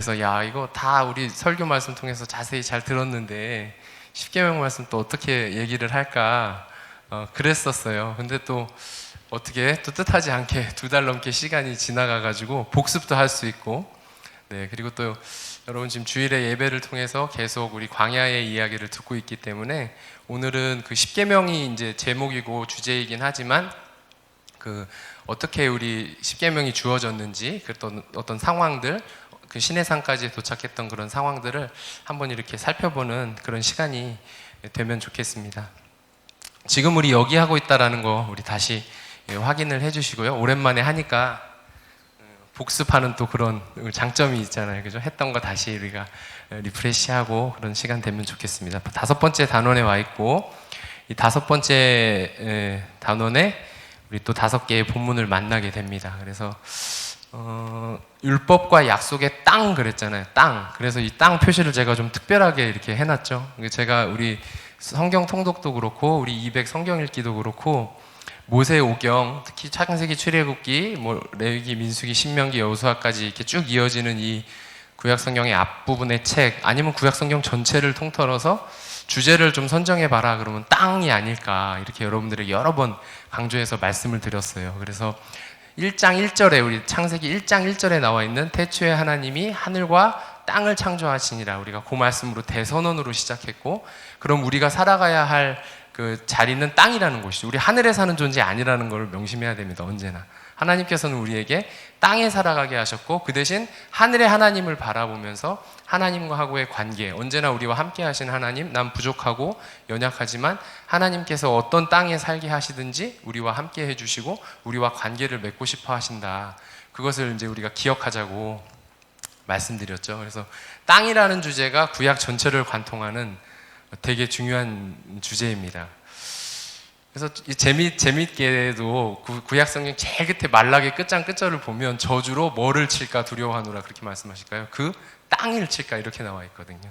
그래서 야, 이거 다 우리 설교 말씀 통해서 자세히 잘 들었는데 십계명 말씀 또 어떻게 얘기를 할까 그랬었어요. 근데 또 어떻게 또 뜻하지 않게 2달 넘게 시간이 지나가가지고 복습도 할 수 있고, 네, 그리고 또 여러분 지금 주일에 예배를 통해서 계속 우리 광야의 이야기를 듣고 있기 때문에 오늘은 그 십계명이 이제 제목이고 주제이긴 하지만 그 어떻게 우리 십계명이 주어졌는지, 그 어떤 상황들, 그 시내산까지 도착했던 그런 상황들을 한번 이렇게 살펴보는 그런 시간이 되면 좋겠습니다. 지금 우리 여기 하고 있다라는 거 우리 다시 확인을 해주시고요. 오랜만에 하니까 복습하는 또 그런 장점이 있잖아요. 그죠? 했던 거 다시 우리가 리프레시하고 그런 시간 되면 좋겠습니다. 5번째 단원에 와 있고, 이 5번째 단원에 우리 또 5개의 본문을 만나게 됩니다. 그래서 율법과 약속의 땅 그랬잖아요. 땅. 그래서 이 땅 표시를 제가 좀 특별하게 이렇게 해놨죠. 제가 우리 성경 통독도 그렇고 우리 200 성경 읽기도 그렇고 모세 오경, 특히 창세기, 출애굽기, 레위기, 민수기, 신명기, 여호수아까지 이렇게 쭉 이어지는 이 구약 성경의 앞부분의 책, 아니면 구약 성경 전체를 통틀어서 주제를 좀 선정해 봐라 그러면 땅이 아닐까, 이렇게 여러분들에게 여러 번 강조해서 말씀을 드렸어요. 그래서 1장 1절에 우리 창세기 1장 1절에 나와 있는 태초에 하나님이 하늘과 땅을 창조하시니라, 우리가 그 말씀으로 대선언으로 시작했고, 그럼 우리가 살아가야 할 그 자리는 땅이라는 곳이죠. 우리 하늘에 사는 존재 아니라는 걸 명심해야 됩니다. 언제나 하나님께서는 우리에게 땅에 살아가게 하셨고, 그 대신 하늘의 하나님을 바라보면서 하나님과 하고의 관계, 언제나 우리와 함께 하신 하나님, 난 부족하고 연약하지만 하나님께서 어떤 땅에 살게 하시든지 우리와 함께 해주시고 우리와 관계를 맺고 싶어 하신다. 그것을 이제 우리가 기억하자고 말씀드렸죠. 그래서 땅이라는 주제가 구약 전체를 관통하는 되게 중요한 주제입니다. 그래서 재밌게도 구약 성경 제일 끝에 말라기 끝장 끝절을 보면 저주로 뭐를 칠까 두려워하노라 그렇게 말씀하실까요? 그 땅을 칠까 이렇게 나와 있거든요.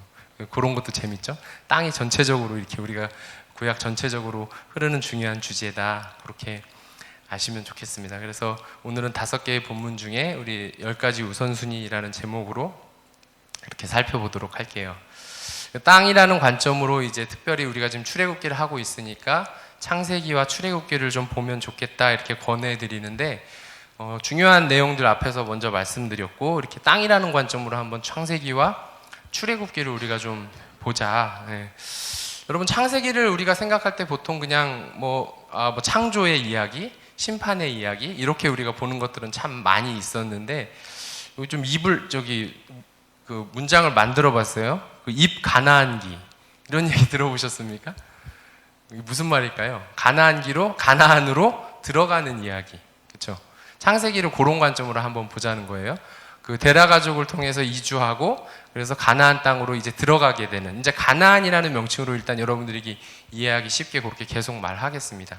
그런 것도 재밌죠. 땅이 전체적으로 이렇게 우리가 구약 전체적으로 흐르는 중요한 주제다, 그렇게 아시면 좋겠습니다. 그래서 오늘은 5개의 본문 중에 우리 10가지 우선순위라는 제목으로 이렇게 살펴보도록 할게요. 땅이라는 관점으로 이제 특별히 우리가 지금 출애굽기를 하고 있으니까 창세기와 출애굽기를 좀 보면 좋겠다 이렇게 권해드리는데, 중요한 내용들 앞에서 먼저 말씀드렸고, 이렇게 땅이라는 관점으로 한번 창세기와 출애굽기를 우리가 좀 보자. 네. 여러분, 창세기를 우리가 생각할 때 보통 그냥 창조의 이야기, 심판의 이야기 이렇게 우리가 보는 것들은 참 많이 있었는데, 여기 좀 그 문장을 만들어봤어요. 그 입 가나안기, 이런 얘기 들어보셨습니까? 이게 무슨 말일까요? 가나안으로 들어가는 이야기, 그렇죠? 창세기를 그런 관점으로 한번 보자는 거예요. 그 데라 가족을 통해서 이주하고, 그래서 가나안 땅으로 이제 들어가게 되는, 이제 가나안이라는 명칭으로 일단 여러분들이 이해하기 쉽게 그렇게 계속 말하겠습니다.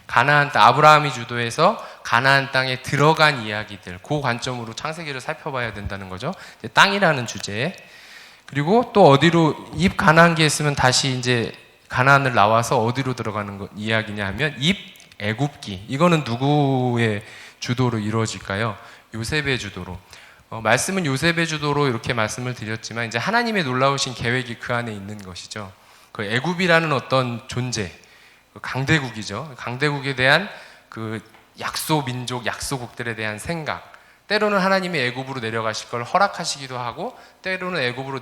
가나안 땅, 아브라함이 주도해서 가나안 땅에 들어간 이야기들, 그 관점으로 창세기를 살펴봐야 된다는 거죠. 땅이라는 주제에. 그리고 또 어디로, 입 가나안기에 있으면 다시 이제 가나안을 나와서 어디로 들어가는 이야기냐 하면 입 애굽기. 이거는 누구의 주도로 이루어질까요? 요셉의 주도로. 말씀은 요셉의 주도로 이렇게 말씀을 드렸지만, 이제 하나님의 놀라우신 계획이 그 안에 있는 것이죠. 그 애굽이라는 어떤 존재, 강대국이죠. 강대국에 대한 그 약소민족, 약소국들에 대한 생각, 때로는 하나님이 애굽으로 내려가실 걸 허락하시기도 하고, 때로는 애굽으로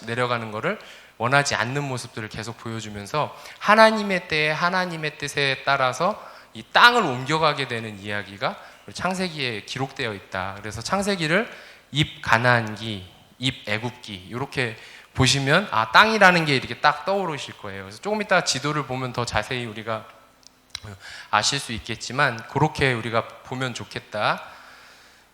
내려가는 것을 원하지 않는 모습들을 계속 보여주면서 하나님의 때에 하나님의 뜻에 따라서 이 땅을 옮겨가게 되는 이야기가 창세기에 기록되어 있다. 그래서 창세기를 입 가나안기, 입 애굽기 이렇게 보시면 땅이라는 게 이렇게 딱 떠오르실 거예요. 그래서 조금 이따 지도를 보면 더 자세히 우리가 아실 수 있겠지만, 그렇게 우리가 보면 좋겠다.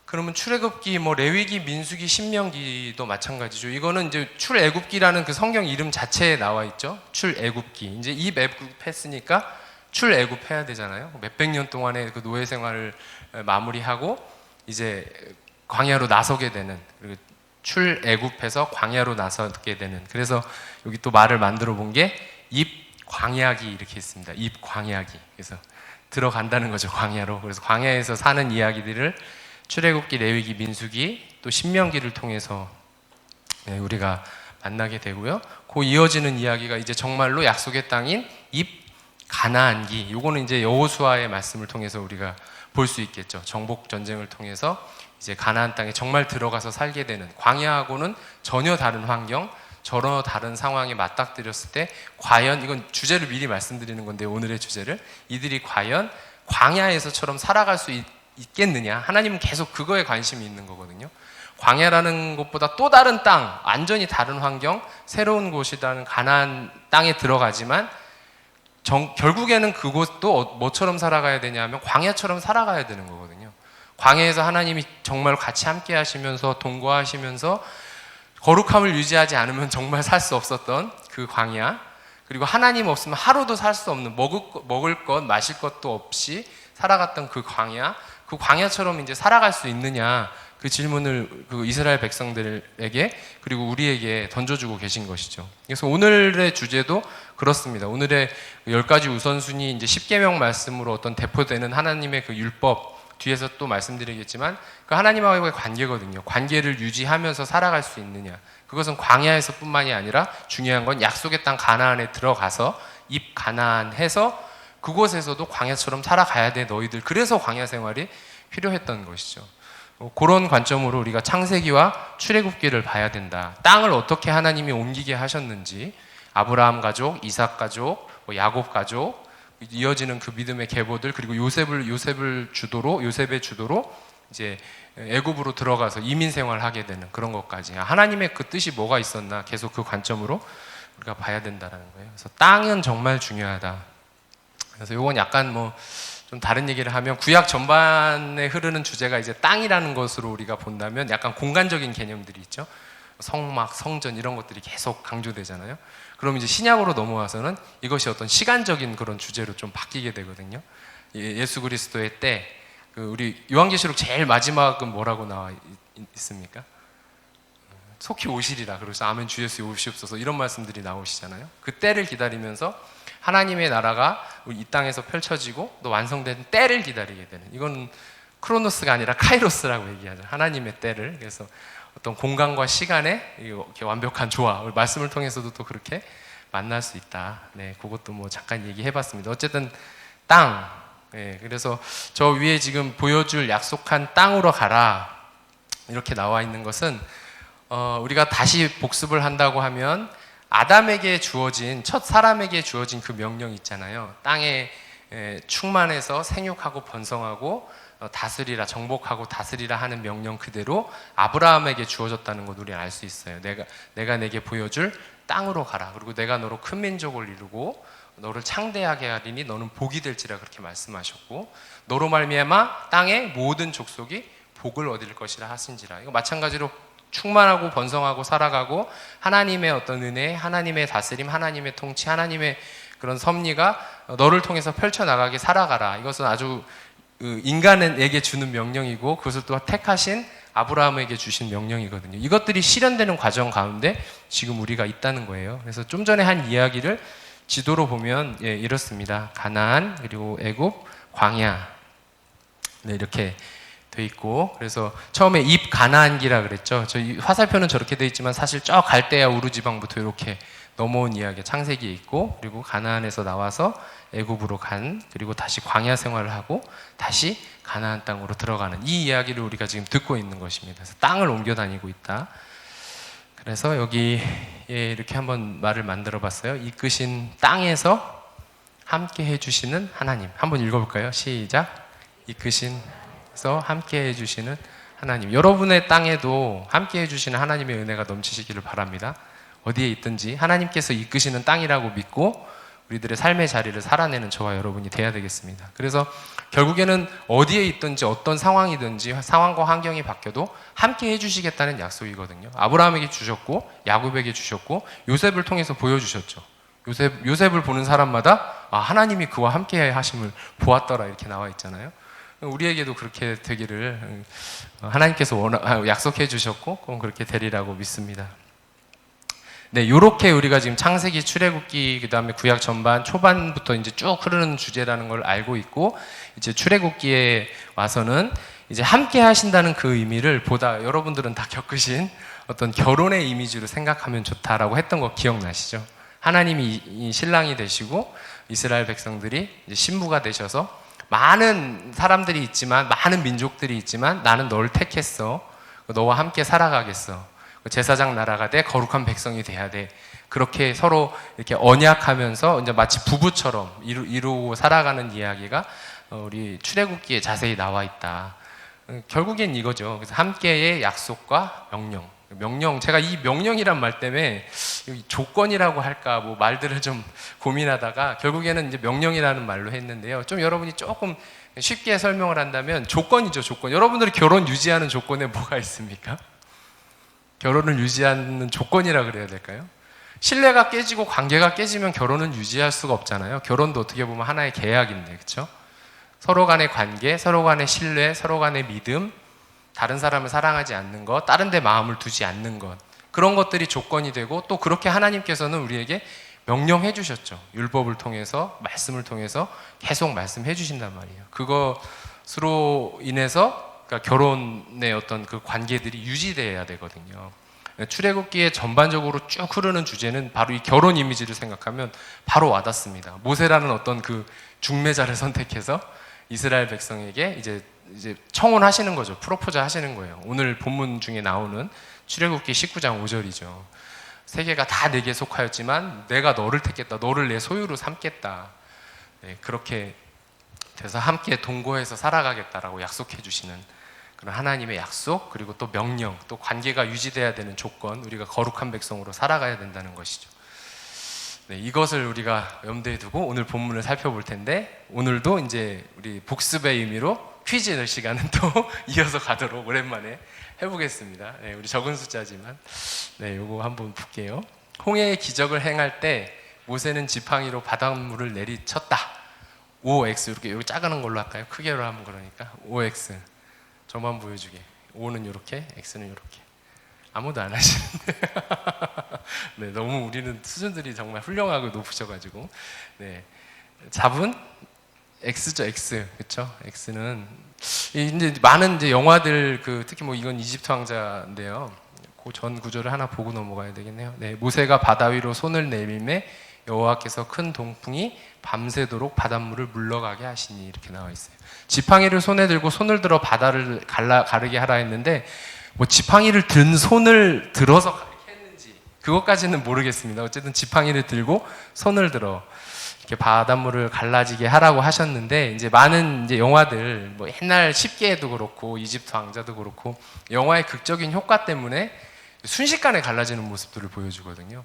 그러면 출애굽기, 레위기, 민수기, 신명기도 마찬가지죠. 이거는 이제 출애굽기라는 그 성경 이름 자체에 나와 있죠. 출애굽기. 이제 입 애굽했으니까 출애굽해야 되잖아요. 몇백 년 동안의 그 노예 생활을 마무리하고 이제 광야로 나서게 되는, 그리고 출애굽해서 광야로 나서게 되는. 그래서 여기 또 말을 만들어 본 게 입 광야기 이렇게 있습니다. 입 광야기. 그래서 들어간다는 거죠, 광야로. 그래서 광야에서 사는 이야기들을 출애굽기, 레위기, 민수기, 또 신명기를 통해서 우리가 만나게 되고요. 그 이어지는 이야기가 이제 정말로 약속의 땅인 입 가나안기. 요거는 이제 여호수아의 말씀을 통해서 우리가 볼 수 있겠죠. 정복 전쟁을 통해서 이제 가나안 땅에 정말 들어가서 살게 되는, 광야하고는 전혀 다른 환경, 전혀 다른 상황에 맞닥뜨렸을 때 과연, 이건 주제를 미리 말씀드리는 건데, 오늘의 주제를, 이들이 과연 광야에서처럼 살아갈 수 있겠느냐. 하나님은 계속 그거에 관심이 있는 거거든요. 광야라는 곳보다 또 다른 땅, 완전히 다른 환경, 새로운 곳이라는 가나안 땅에 들어가지만 결국에는 그곳도 뭐처럼 살아가야 되냐면 광야처럼 살아가야 되는 거거든요. 광야에서 하나님이 정말 같이 함께 하시면서 동거하시면서 거룩함을 유지하지 않으면 정말 살 수 없었던 그 광야, 그리고 하나님 없으면 하루도 살 수 없는, 먹을 것 마실 것도 없이 살아갔던 그 광야, 그 광야처럼 이제 살아갈 수 있느냐, 그 질문을 그 이스라엘 백성들에게 그리고 우리에게 던져주고 계신 것이죠. 그래서 오늘의 주제도 그렇습니다. 오늘의 10가지 우선순위, 이제 10계명 말씀으로 어떤 대표되는 하나님의 그 율법, 뒤에서 또 말씀드리겠지만 그 하나님과의 관계거든요. 관계를 유지하면서 살아갈 수 있느냐. 그것은 광야에서 뿐만이 아니라 중요한 건 약속의 땅 가나안에 들어가서 입 가나안해서 그곳에서도 광야처럼 살아가야 돼 너희들. 그래서 광야 생활이 필요했던 것이죠. 그런 관점으로 우리가 창세기와 출애굽기를 봐야 된다. 땅을 어떻게 하나님이 옮기게 하셨는지, 아브라함 가족, 이삭 가족, 야곱 가족, 이어지는 그 믿음의 계보들, 그리고 요셉의 주도로 이제 애굽으로 들어가서 이민 생활하게 되는 그런 것까지, 하나님의 그 뜻이 뭐가 있었나 계속 그 관점으로 우리가 봐야 된다라는 거예요. 그래서 땅은 정말 중요하다. 그래서 이건 약간 좀 다른 얘기를 하면, 구약 전반에 흐르는 주제가 이제 땅이라는 것으로 우리가 본다면 약간 공간적인 개념들이 있죠. 성막, 성전 이런 것들이 계속 강조되잖아요. 그럼 이제 신약으로 넘어와서는 이것이 어떤 시간적인 그런 주제로 좀 바뀌게 되거든요. 예수 그리스도의 때, 우리 요한계시록 제일 마지막은 뭐라고 나와 있습니까? 속히 오시리라. 그래서 아멘 주 예수 오시옵소서 이런 말씀들이 나오시잖아요. 그 때를 기다리면서 하나님의 나라가 이 땅에서 펼쳐지고 또 완성된 때를 기다리게 되는, 이건 크로노스가 아니라 카이로스라고 얘기하죠. 하나님의 때를. 그래서 어떤 공간과 시간의 이렇게 완벽한 조화, 말씀을 통해서도 또 그렇게 만날 수 있다. 네, 그것도 잠깐 얘기해봤습니다. 어쨌든 땅. 네, 그래서 저 위에 지금 보여줄 약속한 땅으로 가라 이렇게 나와 있는 것은 우리가 다시 복습을 한다고 하면 아담에게 주어진, 첫 사람에게 주어진 그 명령 있잖아요. 땅에 충만해서 생육하고 번성하고 다스리라, 정복하고 다스리라 하는 명령 그대로 아브라함에게 주어졌다는 것 우리는 알 수 있어요. 내가 내게 보여줄 땅으로 가라. 그리고 내가 너로 큰 민족을 이루고 너를 창대하게 하리니 너는 복이 될지라 그렇게 말씀하셨고, 너로 말미암아 땅의 모든 족속이 복을 얻을 것이라 하신지라. 이거 마찬가지로 충만하고 번성하고 살아가고 하나님의 어떤 은혜, 하나님의 다스림, 하나님의 통치, 하나님의 그런 섭리가 너를 통해서 펼쳐나가게 살아가라. 이것은 아주 인간에게 주는 명령이고, 그것을 또 택하신 아브라함에게 주신 명령이거든요. 이것들이 실현되는 과정 가운데 지금 우리가 있다는 거예요. 그래서 좀 전에 한 이야기를 지도로 보면 이렇습니다. 가나안, 그리고 애굽, 광야, 네, 이렇게 돼 있고, 그래서 처음에 입 가나안기라 그랬죠. 저희 화살표는 저렇게 돼 있지만 사실 저 갈대아 우르 지방부터 이렇게 넘어온 이야기 창세기에 있고, 그리고 가나안에서 나와서 애굽으로 간, 그리고 다시 광야 생활을 하고 다시 가나안 땅으로 들어가는 이 이야기를 우리가 지금 듣고 있는 것입니다. 그래서 땅을 옮겨 다니고 있다. 그래서 여기 이렇게 한번 말을 만들어 봤어요. 이끄신 땅에서 함께 해주시는 하나님. 한번 읽어볼까요? 시작. 이끄신서 함께 해주시는 하나님. 여러분의 땅에도 함께 해주시는 하나님의 은혜가 넘치시기를 바랍니다. 어디에 있든지 하나님께서 이끄시는 땅이라고 믿고 우리들의 삶의 자리를 살아내는 저와 여러분이 돼야 되겠습니다. 그래서 결국에는 어디에 있든지 어떤 상황이든지 상황과 환경이 바뀌어도 함께 해주시겠다는 약속이거든요. 아브라함에게 주셨고 야곱에게 주셨고 요셉을 통해서 보여주셨죠. 요셉을 보는 사람마다 하나님이 그와 함께 하심을 보았더라 이렇게 나와 있잖아요. 우리에게도 그렇게 되기를 하나님께서 약속해 주셨고 그렇게 되리라고 믿습니다. 네, 요렇게 우리가 지금 창세기, 출애굽기, 그 다음에 구약 전반, 초반부터 이제 쭉 흐르는 주제라는 걸 알고 있고, 이제 출애굽기에 와서는 이제 함께 하신다는 그 의미를 보다 여러분들은 다 겪으신 어떤 결혼의 이미지로 생각하면 좋다라고 했던 거 기억나시죠? 하나님이 이 신랑이 되시고 이스라엘 백성들이 이제 신부가 되셔서 많은 사람들이 있지만, 많은 민족들이 있지만 나는 너를 택했어. 너와 함께 살아가겠어. 제사장 나라가 돼, 거룩한 백성이 돼야 돼. 그렇게 서로 이렇게 언약하면서 이제 마치 부부처럼 이루고 살아가는 이야기가 우리 출애굽기에 자세히 나와 있다. 결국엔 이거죠. 그래서 함께의 약속과 명령. 명령, 제가 이 명령이란 말 때문에 조건이라고 할까 뭐 말들을 좀 고민하다가 결국에는 이제 명령이라는 말로 했는데요. 좀 여러분이 조금 쉽게 설명을 한다면 조건이죠, 조건. 여러분들이 결혼 유지하는 조건에 뭐가 있습니까? 결혼을 유지하는 조건이라 그래야 될까요? 신뢰가 깨지고 관계가 깨지면 결혼은 유지할 수가 없잖아요. 결혼도 어떻게 보면 하나의 계약인데, 그렇죠? 서로 간의 관계, 서로 간의 신뢰, 서로 간의 믿음, 다른 사람을 사랑하지 않는 것, 다른 데 마음을 두지 않는 것, 그런 것들이 조건이 되고, 또 그렇게 하나님께서는 우리에게 명령해 주셨죠. 율법을 통해서, 말씀을 통해서 계속 말씀해 주신단 말이에요. 그것으로 인해서 그러니까 결혼의 어떤 그 관계들이 유지돼야 되거든요. 출애굽기에 전반적으로 쭉 흐르는 주제는 바로 이 결혼 이미지를 생각하면 바로 와닿습니다. 모세라는 어떤 그 중매자를 선택해서 이스라엘 백성에게 이제 청혼하시는 거죠. 프로포즈 하시는 거예요. 오늘 본문 중에 나오는 출애굽기 19장 5절이죠. 세계가 다 내게 속하였지만 내가 너를 택했다. 너를 내 소유로 삼겠다. 네, 그렇게 돼서 함께 동거해서 살아가겠다라고 약속해 주시는 그런 하나님의 약속, 그리고 또 명령, 또 관계가 유지돼야 되는 조건, 우리가 거룩한 백성으로 살아가야 된다는 것이죠. 네, 이것을 우리가 염두에 두고 오늘 본문을 살펴볼 텐데, 오늘도 이제 우리 복습의 의미로 퀴즈 시간은 또 이어서 가도록 오랜만에 해보겠습니다. 네, 우리 적은 숫자지만, 네, 요거 한번 볼게요. 홍해의 기적을 행할 때 모세는 지팡이로 바닷물을 내리쳤다. OX, 이렇게 작은 걸로 할까요? 크게로 하면 그러니까 OX. 저만 보여주게. O는 이렇게, X는 이렇게. 아무도 안 하시는데. 네, 너무 우리는 수준들이 정말 훌륭하고 높으셔가지고. 네, 답은 X죠, X. 그렇죠? X는 이제 많은 이제 영화들 특히 뭐 이건 이집트 왕자인데요. 그 전 구절을 하나 보고 넘어가야 되겠네요. 네, 모세가 바다 위로 손을 내밀매 여호와께서 큰 동풍이 밤새도록 바닷물을 물러가게 하시니, 이렇게 나와 있어요. 지팡이를 손에 들고 손을 들어 바다를 가르게 하라 했는데, 뭐 지팡이를 든 손을 들어서 가르게 했는지 그것까지는 모르겠습니다. 어쨌든 지팡이를 들고 손을 들어 이렇게 바닷물을 갈라지게 하라고 하셨는데, 이제 많은 이제 영화들, 뭐 옛날 10개도 그렇고 이집트 왕자도 그렇고 영화의 극적인 효과 때문에 순식간에 갈라지는 모습들을 보여주거든요.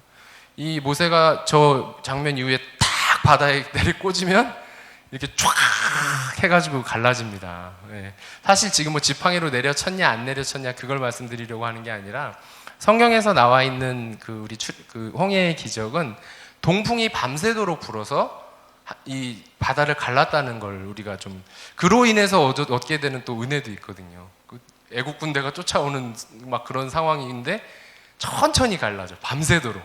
이 모세가 저 장면 이후에 탁 바다에 내리꽂으면 이렇게 쫙 해가지고 갈라집니다. 네. 사실 지금 뭐 지팡이로 내려쳤냐 안 내려쳤냐 그걸 말씀드리려고 하는 게 아니라, 성경에서 나와 있는 그 홍해의 기적은 동풍이 밤새도록 불어서 이 바다를 갈랐다는 걸 우리가 좀, 그로 인해서 얻게 되는 또 은혜도 있거든요. 애국 군대가 쫓아오는 막 그런 상황인데 천천히 갈라져, 밤새도록.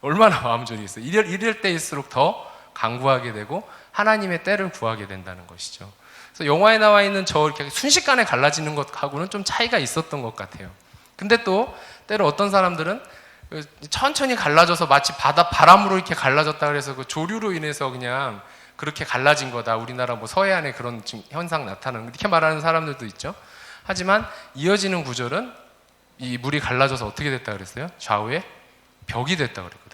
얼마나 마음 졸이겠어요. 이럴 때일수록 더 간구하게 되고 하나님의 때를 구하게 된다는 것이죠. 그래서 영화에 나와 있는 저 이렇게 순식간에 갈라지는 것하고는 좀 차이가 있었던 것 같아요. 근데 또 때로 어떤 사람들은 천천히 갈라져서 마치 바람으로 이렇게 갈라졌다 그래서 그 조류로 인해서 그냥 그렇게 갈라진 거다. 우리나라 뭐 서해안에 그런 현상 나타나는, 이렇게 말하는 사람들도 있죠. 하지만 이어지는 구절은 이 물이 갈라져서 어떻게 됐다 그랬어요? 좌우에 벽이 됐다 그랬거든요.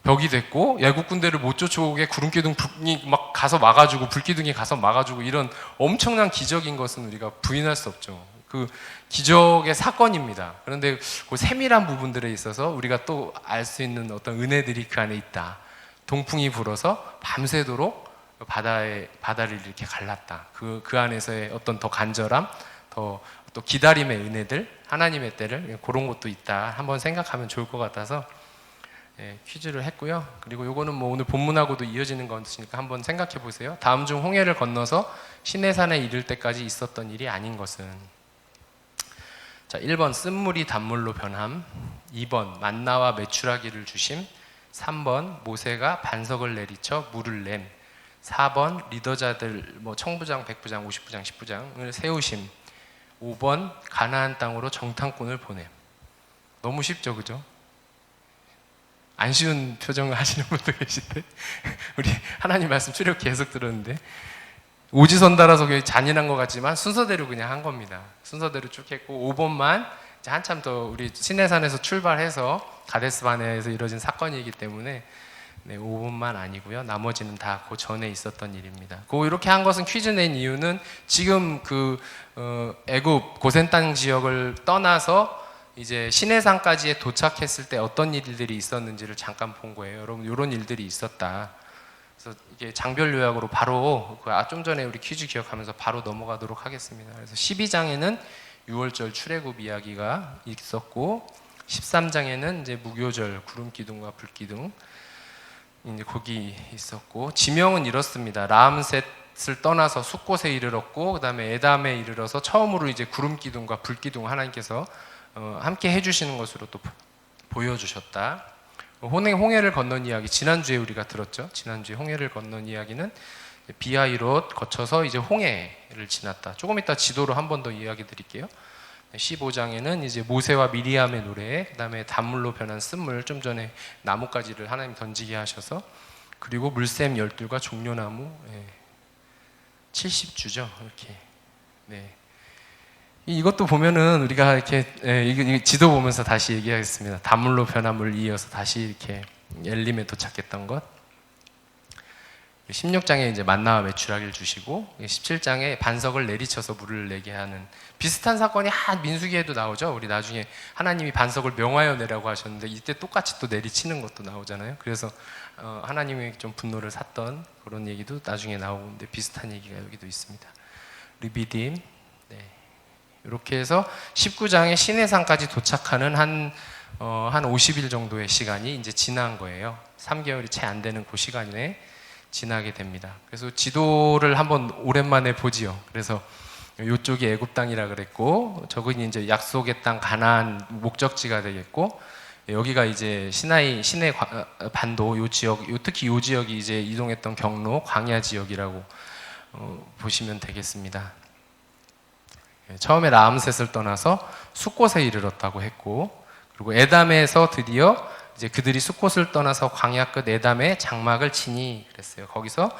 벽이 됐고, 애국 군대를 못 쫓아오게 구름기둥이 막 가서 막아주고, 불기둥이 가서 막아주고, 이런 엄청난 기적인 것은 우리가 부인할 수 없죠. 그 기적의 사건입니다. 그런데 그 세밀한 부분들에 있어서 우리가 또 알 수 있는 어떤 은혜들이 그 안에 있다. 동풍이 불어서 밤새도록 바다를 이렇게 갈랐다. 그 안에서의 어떤 더 간절함, 더 또 기다림의 은혜들, 하나님의 때를, 그런 것도 있다. 한번 생각하면 좋을 것 같아서 퀴즈를 했고요. 그리고 요거는 뭐 오늘 본문하고도 이어지는 것이니까 한번 생각해 보세요. 다음 중 홍해를 건너서 시내산에 이를 때까지 있었던 일이 아닌 것은? 자, 1번 쓴물이 단물로 변함, 2번 만나와 메추라기를 주심, 3번 모세가 반석을 내리쳐 물을 냄, 4번 리더자들 뭐 청부장, 백부장, 50부장, 10부장을 세우심, 5번 가나안 땅으로 정탐꾼을 보냄. 너무 쉽죠, 그죠? 안 쉬운 표정을 하시는 분도 계신데 우리 하나님 말씀 출애굽 계속 들었는데 오지선다라서 잔인한 것 같지만 순서대로 그냥 한 겁니다. 순서대로 쭉 했고 5번만 이제 한참 더 우리 시내산에서 출발해서 가데스바네아에서 이뤄진 사건이기 때문에 5번만 아니고요. 나머지는 다 그 전에 있었던 일입니다. 이렇게 한 것은 퀴즈 낸 이유는 지금 애굽 고센 땅 지역을 떠나서 이제 시내산까지에 도착했을 때 어떤 일들이 있었는지를 잠깐 본 거예요. 여러분, 이런 일들이 있었다. 그래서 이게 장별 요약으로 바로 좀 전에 우리 퀴즈 기억하면서 바로 넘어가도록 하겠습니다. 그래서 12장에는 6월절 출애굽 이야기가 있었고 13장에는 이제 무교절 구름 기둥과 불 기둥 이제 거기 있었고 지명은 이렇습니다. 라암셋을 떠나서 숫곳에 이르렀고 그다음에 에담에 이르러서 처음으로 이제 구름 기둥과 불 기둥 하나님께서 함께 해주시는 것으로 또 보여주셨다. 홍해를 건넌 이야기 지난주에 우리가 들었죠. 지난주에 홍해를 건넌 이야기는 비하이롯 거쳐서 이제 홍해를 지났다. 조금 이따 지도로 한 번 더 이야기 드릴게요. 15장에는 이제 모세와 미리암의 노래, 그다음에 단물로 변한 쓴물, 좀 전에 나뭇가지를 하나님 던지게 하셔서, 그리고 물샘 12과 종려나무 70주죠. 이렇게. 네. 이것도 보면은 우리가 이렇게 이게 지도 보면서 다시 얘기하겠습니다. 단물로 변한 물 이어서 다시 이렇게 엘림에 도착했던 것. 16장에 이제 만나와 메추라기를 주시고 17장에 반석을 내리쳐서 물을 내게 하는 비슷한 사건이 민수기에도 나오죠. 우리 나중에 하나님이 반석을 명하여 내라고 하셨는데 이때 똑같이 또 내리치는 것도 나오잖아요. 그래서 하나님이 좀 분노를 샀던 그런 얘기도 나중에 나오는데 비슷한 얘기가 여기도 있습니다. 르비딤. 네. 이렇게 해서 19장에 시내산까지 도착하는 한 50일 정도의 시간이 이제 지난 거예요. 3개월이 채 안 되는 그 시간에 지나게 됩니다. 그래서 지도를 한번 오랜만에 보지요. 그래서 이쪽이 애굽 땅이라 그랬고, 저기 이제 약속의 땅 가나안 목적지가 되겠고, 여기가 이제 시내 반도 요 지역, 특히 요 지역이 이제 이동했던 경로 광야 지역이라고 보시면 되겠습니다. 처음에 라암셋을 떠나서 숫곳에 이르렀다고 했고, 그리고 에담에서 드디어 이제 그들이 숫곳을 떠나서 광야 끝 에담에 장막을 치니 그랬어요. 거기서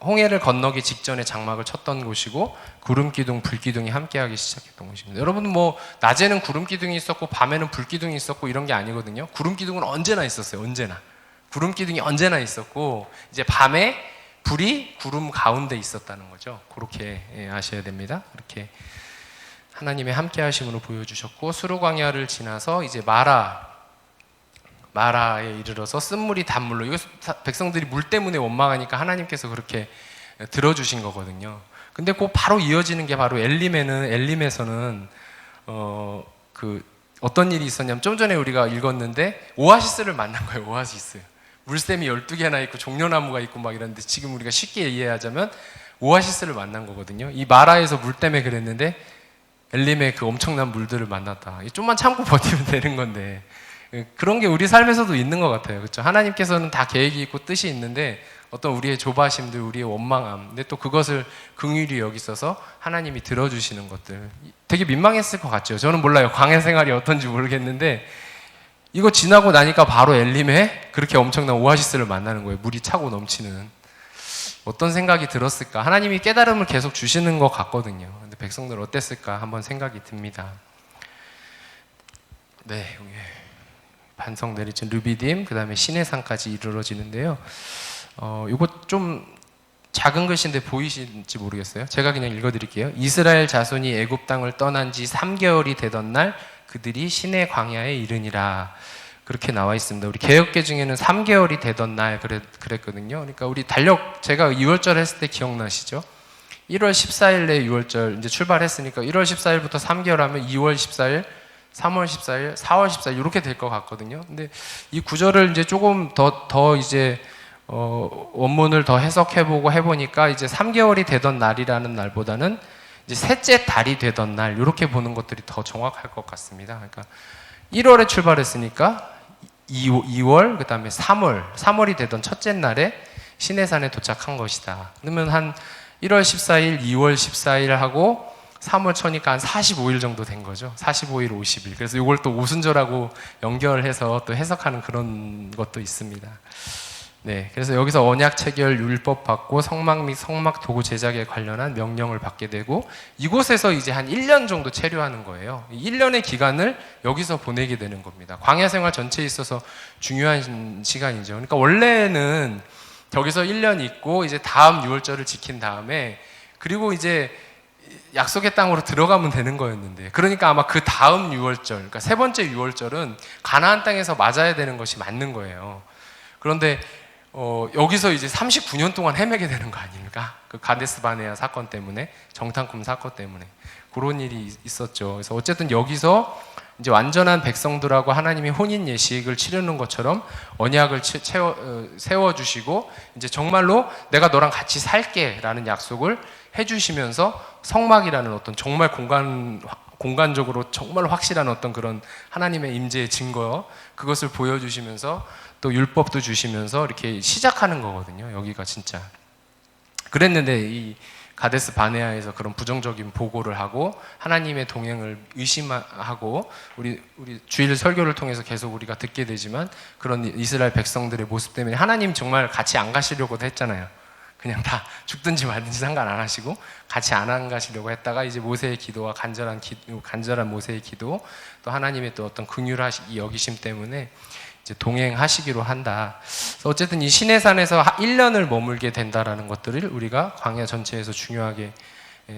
홍해를 건너기 직전에 장막을 쳤던 곳이고 구름 기둥, 불 기둥이 함께하기 시작했던 곳입니다. 여러분 낮에는 구름 기둥이 있었고 밤에는 불 기둥이 있었고 이런 게 아니거든요. 구름 기둥은 언제나 있었어요. 언제나. 구름 기둥이 언제나 있었고 이제 밤에 불이 구름 가운데 있었다는 거죠. 그렇게 아셔야 됩니다. 이렇게 하나님의 함께하심으로 보여주셨고 수르광야를 지나서 이제 마라에 이르러서 쓴물이 단물로, 이거 백성들이 물 때문에 원망하니까 하나님께서 그렇게 들어주신 거거든요. 근데 그 바로 이어지는 게 바로 엘림에서는 어떤 일이 있었냐면 좀 전에 우리가 읽었는데 오아시스를 만난 거예요. 오아시스. 물샘이 12개나 있고 종려나무가 있고 막 이런데 지금 우리가 쉽게 이해하자면 오아시스를 만난 거거든요. 이 마라에서 물 때문에 그랬는데 엘림의 그 엄청난 물들을 만났다. 좀만 참고 버티면 되는 건데 그런 게 우리 삶에서도 있는 것 같아요. 그렇죠? 하나님께서는 다 계획이 있고 뜻이 있는데 어떤 우리의 조바심들, 우리의 원망함, 근데 또 그것을 긍휼히 여기셔서 하나님이 들어주시는 것들 되게 민망했을 것 같죠. 저는 몰라요. 광야 생활이 어떤지 모르겠는데 이거 지나고 나니까 바로 엘림에 그렇게 엄청난 오아시스를 만나는 거예요. 물이 차고 넘치는. 어떤 생각이 들었을까? 하나님이 깨달음을 계속 주시는 것 같거든요. 근데 백성들 어땠을까? 한번 생각이 듭니다. 네, 반석 내리친 르비딤, 그 다음에 시내산까지 이루어지는데요. 이거 좀 작은 글씨인데 보이시는지 모르겠어요. 제가 그냥 읽어드릴게요. 이스라엘 자손이 애굽 땅을 떠난 지 3개월이 되던 날 그들이 시내 광야에 이르니라. 그렇게 나와 있습니다. 우리 개역계 중에는 3개월이 되던 날 그랬거든요. 그러니까 우리 제가 6월절 했을 때 기억나시죠? 1월 14일에 6월절 이제 출발했으니까 1월 14일부터 3개월 하면 2월 14일, 3월 14일, 4월 14일 이렇게 될 것 같거든요. 근데 이 구절을 이제 조금 더 이제 원문을 더 해석해보고 해보니까 이제 3개월이 되던 날이라는 날보다는 이제 셋째 달이 되던 날 이렇게 보는 것들이 더 정확할 것 같습니다. 그러니까 1월에 출발했으니까 2월, 그 다음에 3월이 되던 첫째 날에 시내산에 도착한 것이다. 그러면 한 1월 14일, 2월 14일 하고 3월 쳐니까 한 45일 정도 된 거죠. 45일, 50일. 그래서 이걸 또 오순절하고 연결해서 또 해석하는 그런 것도 있습니다. 네, 그래서 여기서 언약 체결, 율법 받고 성막 및 성막 도구 제작에 관련한 명령을 받게 되고 이곳에서 이제 한 1년 정도 체류하는 거예요. 1년의 기간을 여기서 보내게 되는 겁니다. 광야 생활 전체에 있어서 중요한 시간이죠. 그러니까 원래는 저기서 1년 있고 이제 다음 유월절을 지킨 다음에 그리고 이제 약속의 땅으로 들어가면 되는 거였는데 그러니까 아마 그 다음 유월절, 그러니까 세 번째 유월절은 가나안 땅에서 맞아야 되는 것이 맞는 거예요. 그런데 여기서 이제 39년 동안 헤매게 되는 거 아닙니까? 그 가데스 바네아 사건 때문에, 정탐꾼 사건 때문에 그런 일이 있었죠. 그래서 어쨌든 여기서 이제 완전한 백성들하고 하나님이 혼인 예식을 치르는 것처럼 언약을 세워주시고 이제 정말로 내가 너랑 같이 살게라는 약속을 해주시면서 성막이라는 어떤 정말 공간적으로 정말 확실한 어떤 그런 하나님의 임재의 증거 그것을 보여주시면서 또 율법도 주시면서 이렇게 시작하는 거거든요. 여기가 진짜 그랬는데 이 가데스 바네아에서 그런 부정적인 보고를 하고 하나님의 동행을 의심하고 우리 주일 설교를 통해서 계속 우리가 듣게 되지만 그런 이스라엘 백성들의 모습 때문에 하나님 정말 같이 안 가시려고도 했잖아요. 그냥 다 죽든지 말든지 상관 안 하시고 같이 안 가시려고 했다가 이제 모세의 기도와 간절한 모세의 기도 또 하나님의 또 어떤 긍휼하시기 여기심 때문에 이제 동행하시기로 한다. 그래서 어쨌든 이 시내산에서 1년을 머물게 된다라는 것들을 우리가 광야 전체에서 중요하게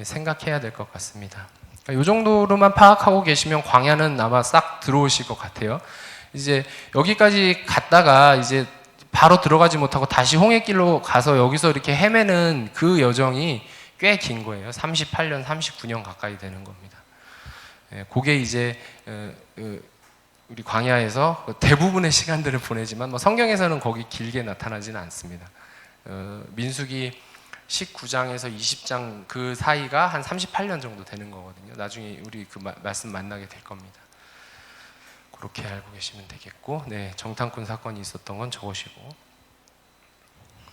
생각해야 될 것 같습니다. 그러니까 이 정도로만 파악하고 계시면 광야는 아마 싹 들어오실 것 같아요. 이제 여기까지 갔다가 이제 바로 들어가지 못하고 다시 홍해길로 가서 여기서 이렇게 헤매는 그 여정이 꽤 긴 거예요. 38년, 39년 가까이 되는 겁니다. 그게 이제 우리 광야에서 대부분의 시간들을 보내지만 뭐 성경에서는 거기 길게 나타나지는 않습니다. 민수기 19장에서 20장 그 사이가 한 38년 정도 되는 거거든요. 나중에 우리 그 말씀 만나게 될 겁니다. 그렇게 알고 계시면 되겠고, 네, 정탐꾼 사건이 있었던 건 저것이고,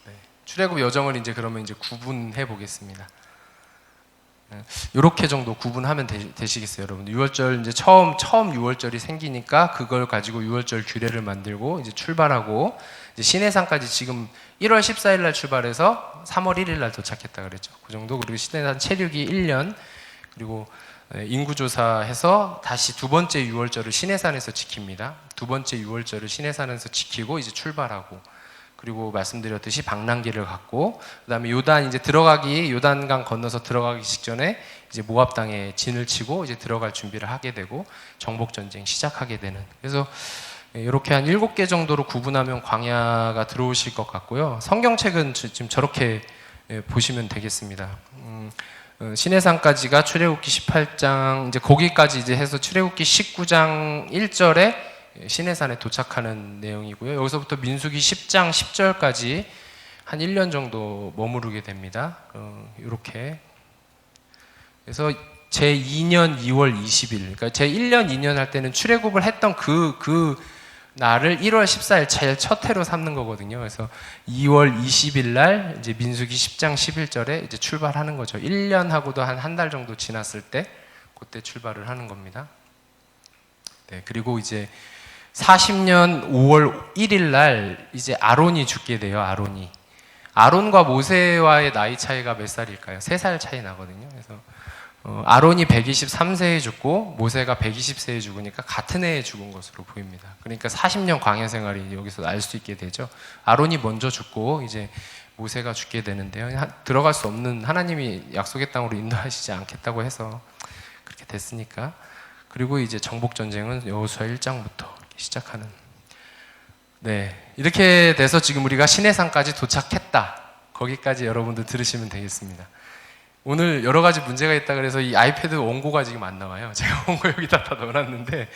네, 출애굽 여정을 이제 그러면 이제 구분해 보겠습니다. 이렇게 정도 구분하면 되시겠어요, 여러분? 유월절 이제 처음 유월절이 생기니까 그걸 가지고 유월절 규례를 만들고 이제 출발하고 이제 시내산까지 지금 1월 14일 날 출발해서 3월 1일 날 도착했다 그랬죠. 그 정도. 그리고 시내산 체류기 1년 그리고 인구조사해서 다시 두 번째 유월절을 시내산에서 지킵니다. 두 번째 유월절을 시내산에서 지키고 이제 출발하고 그리고 말씀드렸듯이 방랑기를 갖고 그다음에 요단강 건너서 들어가기 직전에 이제 모압 땅에 진을 치고 이제 들어갈 준비를 하게 되고 정복 전쟁 시작하게 되는. 그래서 이렇게 한 7개 정도로 구분하면 광야가 들어오실 것 같고요. 성경책은 지금 저렇게 보시면 되겠습니다. 시내산까지가 출애굽기 18장 이제 거기까지 이제 해서 출애굽기 19장 1절에 시내산에 도착하는 내용이고요. 여기서부터 민수기 10장 10절까지 한 1년 정도 머무르게 됩니다. 이렇게. 그래서 제 2년 2월 20일, 그러니까 제 1년 2년 할 때는 출애굽을 했던 그 날을 1월 14일 제일 첫 해로 삼는 거거든요. 그래서 2월 20일 날 이제 민수기 10장 11절에 이제 출발하는 거죠. 1년 하고도 한 달 정도 지났을 때 그때 출발을 하는 겁니다. 네, 그리고 이제 40년 5월 1일 날 이제 아론이 죽게 돼요. 아론과 모세와의 나이 차이가 몇 살일까요? 3살 차이 나거든요. 그래서 아론이 123세에 죽고 모세가 120세에 죽으니까 같은 해에 죽은 것으로 보입니다. 그러니까 40년 광야 생활이 여기서 알 수 있게 되죠. 아론이 먼저 죽고 이제 모세가 죽게 되는데요. 들어갈 수 없는 하나님이 약속의 땅으로 인도하시지 않겠다고 해서 그렇게 됐으니까. 그리고 이제 정복 전쟁은 여호수아 1장부터 시작하는. 네, 이렇게 돼서 지금 우리가 시내산까지 도착했다. 거기까지 여러분들 들으시면 되겠습니다. 오늘 여러 가지 문제가 있다 그래서 이 아이패드 원고가 지금 안 나와요. 제가 원고 여기다 다 넣어놨는데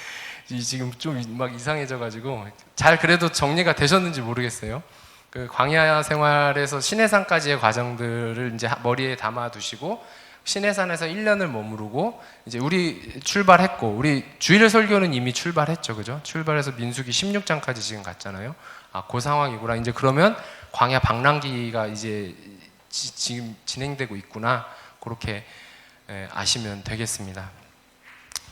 지금 좀 막 이상해져가지고 잘 그래도 정리가 되셨는지 모르겠어요. 그 광야 생활에서 시내산까지의 과정들을 이제 머리에 담아두시고 시내산에서 1년을 머무르고 이제 우리 출발했고 우리 주일 설교는 이미 출발했죠, 그죠? 출발해서 민수기 16장까지 지금 갔잖아요. 그 상황이구나. 이제 그러면 광야 방랑기가 이제 지금 진행되고 있구나. 그렇게 아시면 되겠습니다.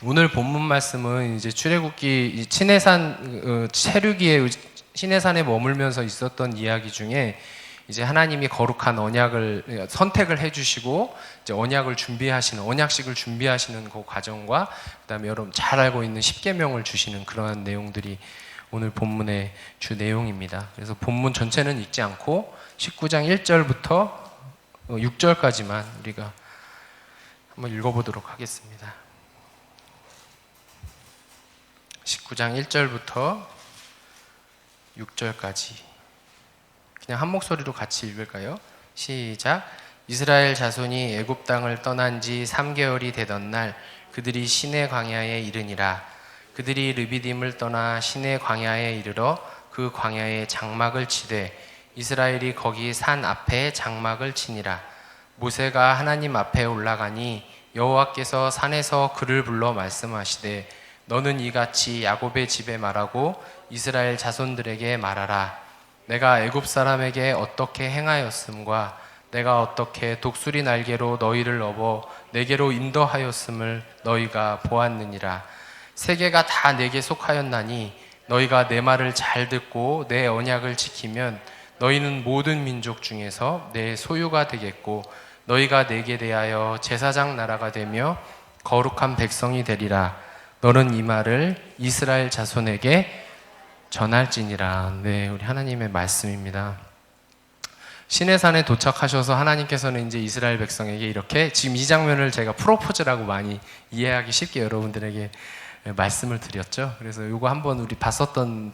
오늘 본문 말씀은 이제 출애굽기 시내산 세류기에 시내산에 머물면서 있었던 이야기 중에 이제 하나님이 거룩한 언약을 선택을 해주시고 이제 언약을 준비하시는 언약식을 준비하시는 그 과정과 그다음에 여러분 잘 알고 있는 십계명을 주시는 그러한 내용들이 오늘 본문의 주 내용입니다. 그래서 본문 전체는 읽지 않고 19장 1절부터 6절까지만 우리가 한번 읽어보도록 하겠습니다. 19장 1절부터 6절까지 그냥 한 목소리로 같이 읽을까요? 시작. 이스라엘 자손이 애굽 땅을 떠난 지 3개월이 되던 날 그들이 시내 광야에 이르니라. 그들이 르비딤을 떠나 시내 광야에 이르러 그 광야에 장막을 치되 이스라엘이 거기 산 앞에 장막을 치니라. 모세가 하나님 앞에 올라가니 여호와께서 산에서 그를 불러 말씀하시되 너는 이같이 야곱의 집에 말하고 이스라엘 자손들에게 말하라. 내가 애굽 사람에게 어떻게 행하였음과 내가 어떻게 독수리 날개로 너희를 업어 내게로 인도하였음을 너희가 보았느니라. 세계가 다 내게 속하였나니 너희가 내 말을 잘 듣고 내 언약을 지키면 너희는 모든 민족 중에서 내 소유가 되겠고 너희가 내게 대하여 제사장 나라가 되며 거룩한 백성이 되리라. 너는 이 말을 이스라엘 자손에게 전할지니라. 네, 우리 하나님의 말씀입니다. 시내산에 도착하셔서 하나님께서는 이제 이스라엘 백성에게 이렇게 지금 이 장면을 제가 프로포즈라고 많이 이해하기 쉽게 여러분들에게 말씀을 드렸죠. 그래서 이거 한번 우리 봤었던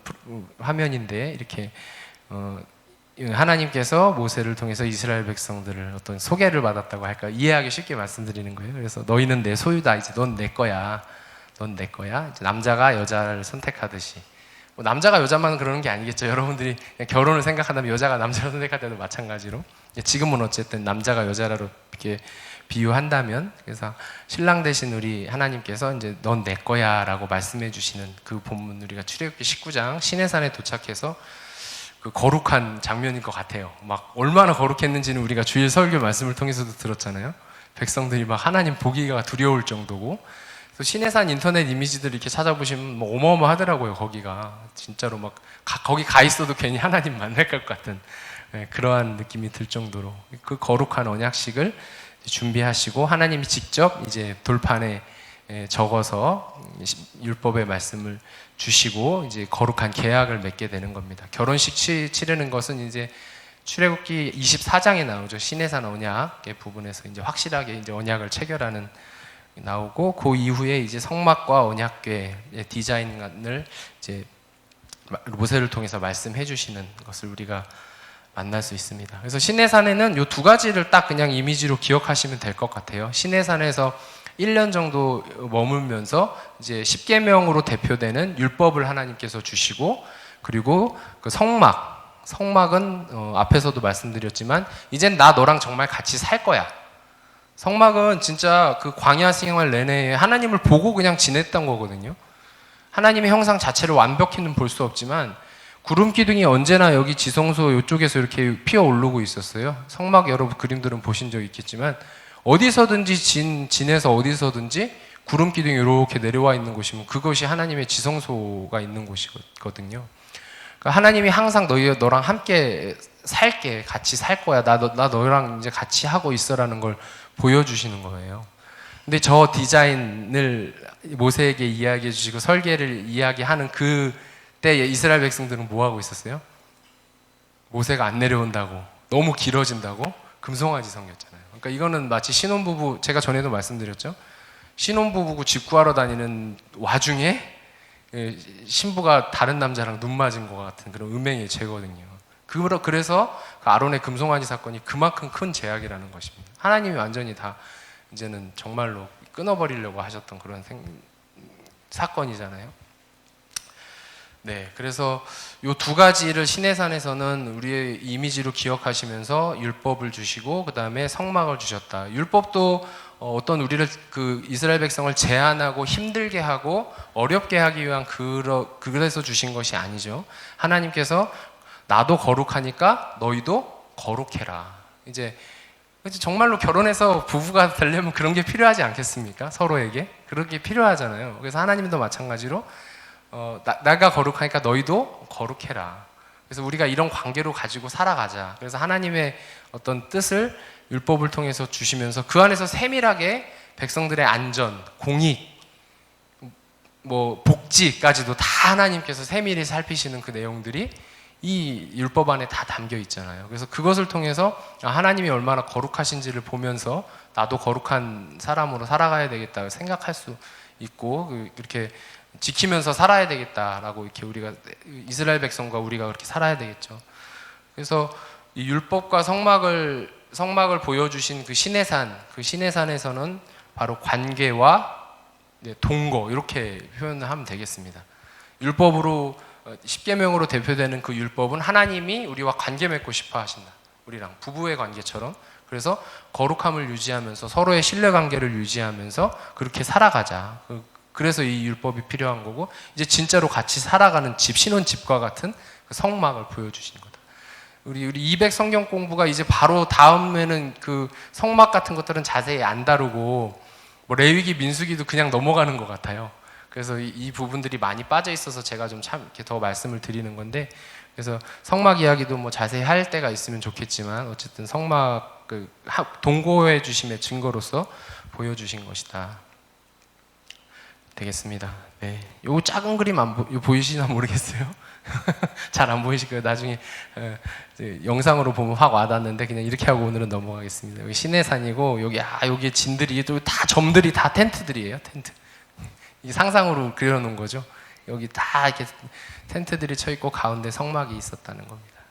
화면인데 이렇게 하나님께서 모세를 통해서 이스라엘 백성들을 어떤 소개를 받았다고 할까 이해하기 쉽게 말씀드리는 거예요. 그래서 너희는 내 소유다. 이제 넌 내 거야. 넌 내 거야. 이제 남자가 여자를 선택하듯이. 뭐 남자가 여자만 그러는 게 아니겠죠. 여러분들이 결혼을 생각한다면 여자가 남자를 선택할 때도 마찬가지로. 지금은 어쨌든 남자가 여자로 이렇게 비유한다면, 그래서 신랑 되신 우리 하나님께서 이제 넌 내 거야라고 말씀해 주시는 그 본문, 우리가 출애굽기 19장 시내산에 도착해서 그 거룩한 장면인 것 같아요. 막 얼마나 거룩했는지는 우리가 주일 설교 말씀을 통해서도 들었잖아요. 백성들이 막 하나님 보기가 두려울 정도고. 시내산 인터넷 이미지들 이렇게 찾아보시면 뭐 어마어마하더라고요. 거기가 진짜로 막 거기 가 있어도 괜히 하나님 만날 것 같은 그러한 느낌이 들 정도로 그 거룩한 언약식을 준비하시고 하나님이 직접 이제 돌판에 적어서 율법의 말씀을 주시고 이제 거룩한 계약을 맺게 되는 겁니다. 결혼식 치르는 것은 이제 출애굽기 24장에 나오죠. 시내산 언약의 부분에서 이제 확실하게 이제 언약을 체결하는 나오고, 그 이후에 이제 성막과 언약궤의 디자인을 이제 모세를 통해서 말씀해 주시는 것을 우리가 만날 수 있습니다. 그래서 시내산에는 이 두 가지를 딱 그냥 이미지로 기억하시면 될 것 같아요. 시내산에서 1년 정도 머물면서 이제 십계명으로 대표되는 율법을 하나님께서 주시고, 그리고 그 성막은 앞에서도 말씀드렸지만 이젠 나 너랑 정말 같이 살 거야. 성막은 진짜 그 광야 생활 내내 하나님을 보고 그냥 지냈던 거거든요. 하나님의 형상 자체를 완벽히는 볼 수 없지만 구름 기둥이 언제나 여기 지성소 이쪽에서 이렇게 피어오르고 있었어요. 성막 여러분 그림들은 보신 적 있겠지만 어디서든지 진에서 어디서든지 구름 기둥이 이렇게 내려와 있는 곳이면 그것이 하나님의 지성소가 있는 곳이거든요. 그러니까 하나님이 항상 너랑 함께 살게, 같이 살 거야. 나 너랑 이제 같이 하고 있어라는 걸 보여주시는 거예요. 근데 저 디자인을 모세에게 이야기해 주시고 설계를 이야기하는 그때 이스라엘 백성들은 뭐 하고 있었어요? 모세가 안 내려온다고, 너무 길어진다고 금송아지 섬겼잖아요. 그러니까 이거는 마치 신혼부부, 제가 전에도 말씀드렸죠. 신혼부부고 집 구하러 다니는 와중에 신부가 다른 남자랑 눈 맞은 것 같은 그런 음행의 죄거든요. 그래서 그 아론의 금송아지 사건이 그만큼 큰 죄악이라는 것입니다. 하나님이 완전히 다 이제는 정말로 끊어버리려고 하셨던 그런 사건이잖아요. 네, 그래서 이 두 가지를 시내산에서는 우리의 이미지로 기억하시면서 율법을 주시고 그 다음에 성막을 주셨다. 율법도 어떤 우리를 그 이스라엘 백성을 제한하고 힘들게 하고 어렵게 하기 위한 그래서 주신 것이 아니죠. 하나님께서 나도 거룩하니까 너희도 거룩해라. 이제 그치? 정말로 결혼해서 부부가 되려면 그런 게 필요하지 않겠습니까? 서로에게 그런 게 필요하잖아요. 그래서 하나님도 마찬가지로 내가 거룩하니까 너희도 거룩해라. 그래서 우리가 이런 관계로 가지고 살아가자. 그래서 하나님의 어떤 뜻을 율법을 통해서 주시면서 그 안에서 세밀하게 백성들의 안전, 공익, 뭐 복지까지도 다 하나님께서 세밀히 살피시는 그 내용들이 이 율법 안에 다 담겨 있잖아요. 그래서 그것을 통해서 하나님이 얼마나 거룩하신지를 보면서 나도 거룩한 사람으로 살아가야 되겠다 생각할 수 있고, 이렇게 지키면서 살아야 되겠다라고, 이렇게 우리가 이스라엘 백성과 우리가 그렇게 살아야 되겠죠. 그래서 이 율법과 성막을 보여주신 그 시내산, 그 시내산에서는 바로 관계와 동거, 이렇게 표현을 하면 되겠습니다. 율법으로, 십계명으로 대표되는 그 율법은 하나님이 우리와 관계 맺고 싶어 하신다. 우리랑 부부의 관계처럼. 그래서 거룩함을 유지하면서 서로의 신뢰관계를 유지하면서 그렇게 살아가자. 그래서 이 율법이 필요한 거고, 이제 진짜로 같이 살아가는 집, 신혼집과 같은 그 성막을 보여주신 거다. 우리 200 성경 공부가 이제 바로 다음에는 그 성막 같은 것들은 자세히 안 다루고, 뭐 레위기, 민수기도 그냥 넘어가는 것 같아요. 그래서 이 부분들이 많이 빠져 있어서 제가 좀 참 이렇게 더 말씀을 드리는 건데, 그래서 성막 이야기도 뭐 자세히 할 때가 있으면 좋겠지만, 어쨌든 성막 동거해 주심의 증거로서 보여주신 것이다. 되겠습니다. 네, 요 작은 그림 보이시나 모르겠어요. 잘 안 보이실 거예요. 나중에 영상으로 보면 확 와닿는데, 그냥 이렇게 하고 오늘은 넘어가겠습니다. 여기 시내산이고, 여기 진들이 또 다 점들이 다 텐트들이에요. 텐트. 이 상상으로 그려놓은 거죠. 여기 다 이렇게 텐트들이 쳐 있고 가운데 성막이 있었다는 겁니다.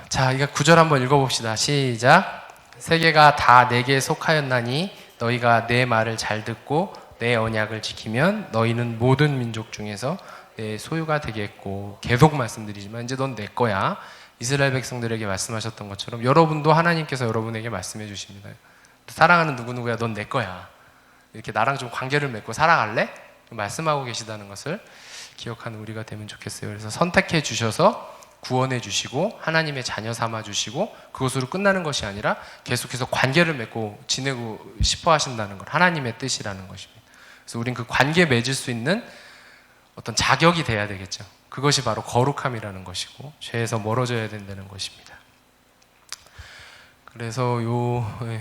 자, 이거 9절 한번 읽어봅시다. 시작. 세계가 다 내게 속하였나니 너희가 내 말을 잘 듣고 내 언약을 지키면 너희는 모든 민족 중에서 내 소유가 되겠고. 계속 말씀드리지만 이제 넌 내 거야. 이스라엘 백성들에게 말씀하셨던 것처럼 여러분도 하나님께서 여러분에게 말씀해 주십니다. 사랑하는 누구누구야, 넌 내 거야. 이렇게 나랑 좀 관계를 맺고 살아갈래? 말씀하고 계시다는 것을 기억하는 우리가 되면 좋겠어요. 그래서 선택해 주셔서 구원해 주시고 하나님의 자녀 삼아 주시고, 그것으로 끝나는 것이 아니라 계속해서 관계를 맺고 지내고 싶어 하신다는 것, 하나님의 뜻이라는 것입니다. 그래서 우린 그 관계 맺을 수 있는 어떤 자격이 돼야 되겠죠. 그것이 바로 거룩함이라는 것이고 죄에서 멀어져야 된다는 것입니다. 그래서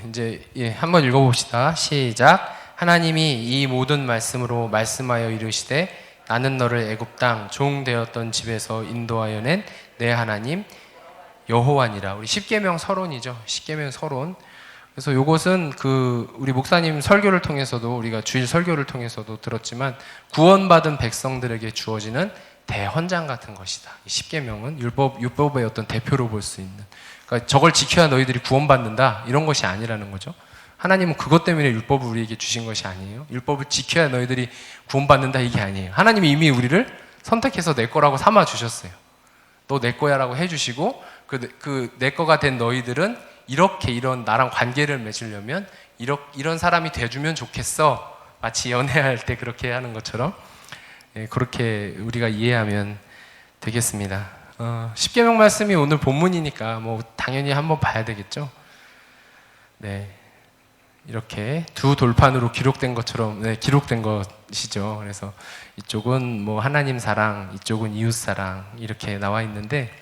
이제 한번 읽어봅시다. 시작. 하나님이 이 모든 말씀으로 말씀하여 이르시되 나는 너를 애굽 땅 종 되었던 집에서 인도하여 낸 내 하나님 여호와니라. 우리 십계명 서론이죠. 십계명 서론. 그래서 이것은 우리 목사님 설교를 통해서도, 우리가 주일 설교를 통해서도 들었지만, 구원받은 백성들에게 주어지는 대헌장 같은 것이다. 이 십계명은 율법의 어떤 대표로 볼 수 있는. 그러니까 저걸 지켜야 너희들이 구원받는다, 이런 것이 아니라는 거죠. 하나님은 그것 때문에 율법을 우리에게 주신 것이 아니에요. 율법을 지켜야 너희들이 구원받는다, 이게 아니에요. 하나님이 이미 우리를 선택해서 내 거라고 삼아 주셨어요. 너 내 거야 라고 해주시고, 내 거가 된 너희들은 이런 나랑 관계를 맺으려면 이런 사람이 돼주면 좋겠어. 마치 연애할 때 그렇게 하는 것처럼, 그렇게 우리가 이해하면 되겠습니다. 십계명 말씀이 오늘 본문이니까 뭐 당연히 한번 봐야 되겠죠. 네, 이렇게 두 돌판으로 기록된 것처럼 기록된 것이죠. 그래서 이쪽은 뭐 하나님 사랑, 이쪽은 이웃 사랑, 이렇게 나와 있는데,